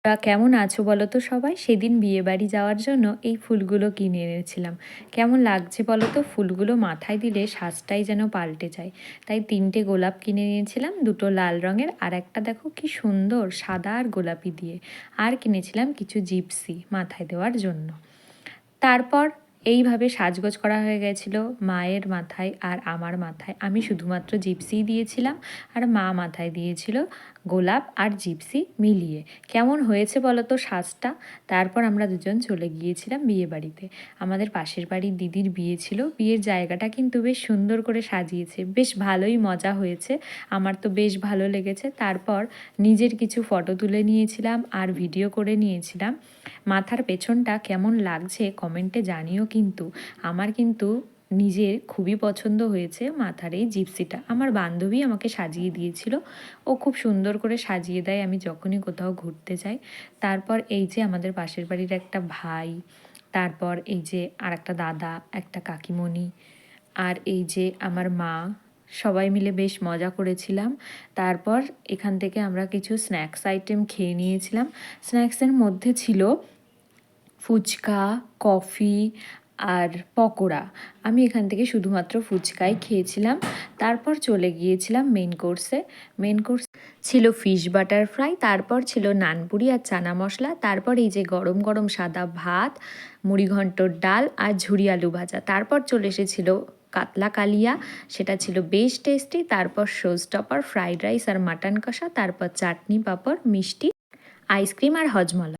কেমন আছো বলো তো সবাই? সেদিন বিয়েবাড়ি যাওয়ার জন্য এই ফুলগুলো কিনে এনেছিলাম। কেমন লাগছে বলো তো? ফুলগুলো মাথায় দিলে সাজটাই যেন পাল্টে যায়। তাই ৩টে গোলাপ কিনে নিয়েছিলাম, ২টো লাল রঙের আর একটা দেখো কি সুন্দর সাদা আর গোলাপি দিয়ে। আর কিনেছিলাম কিছু জিপসি মাথায় দেওয়ার জন্য। তারপর এইভাবে সাজগোজ করা হয়ে গেছিল মায়ের মাথায় আর আমার মাথায়। আমি শুধুমাত্র জিপসিই দিয়েছিলাম আর মা মাথায় দিয়েছিল গোলাপ আর জিপসি মিলিয়ে। কেমন হয়েছে বলো তো সাজটা? তারপর আমরা দুজন চলে গিয়েছিলাম বিয়েবাড়িতে। আমাদের পাশের বাড়ির দিদির বিয়ে ছিল। বিয়ের জায়গাটা কিন্তু বেশ সুন্দর করে সাজিয়েছে, বেশ ভালোই মজা হয়েছে। আমার তো বেশ ভালো লেগেছে। তারপর নিজের কিছু ফটো তুলে নিয়েছিলাম আর ভিডিও করে নিয়েছিলাম। মাথার পেছনটা কেমন লাগছে কমেন্টে জানিও কিন্তু। আমার কিন্তু নিজের খুবই পছন্দ হয়েছে মাথার এই জিপসিটা। আমার বান্ধবী আমাকে সাজিয়ে দিয়েছিল। ও খুব সুন্দর করে সাজিয়ে দেয় আমি যখনই কোথাও ঘুরতে যাই। তারপর এই যে আমাদের পাশের বাড়ির একটা ভাই, তারপর এই যে আর একটা দাদা, একটা কাকিমণি, আর এই যে আমার মা, সবাই মিলে বেশ মজা করেছিলাম। তারপর এখান থেকে আমরা কিছু স্ন্যাক্স আইটেম খেয়ে নিয়েছিলাম। স্ন্যাক্সের মধ্যে ছিল ফুচকা, কফি আর পকোড়া। আমি এখান থেকে শুধুমাত্র ফুচকাই খেয়েছিলাম। তারপর চলে গিয়েছিলাম মেন কোর্সে। মেন কোর্স ছিল ফিশ বাটার ফ্রাই, তারপর ছিল নানপুরি আর চানা মশলা, তারপর এই যে গরম গরম সাদা ভাত, মুড়িঘণ্টর ডাল আর ঝুরি আলু ভাজা। তারপর চলে এসেছিল কাতলা কালিয়া, সেটা ছিল বেশ টেস্টি। তারপর শোজটপার, ফ্রাইড রাইস আর মাটন কষা, তারপর চাটনি, পাঁপড়, মিষ্টি, আইসক্রিম আর হজমলা।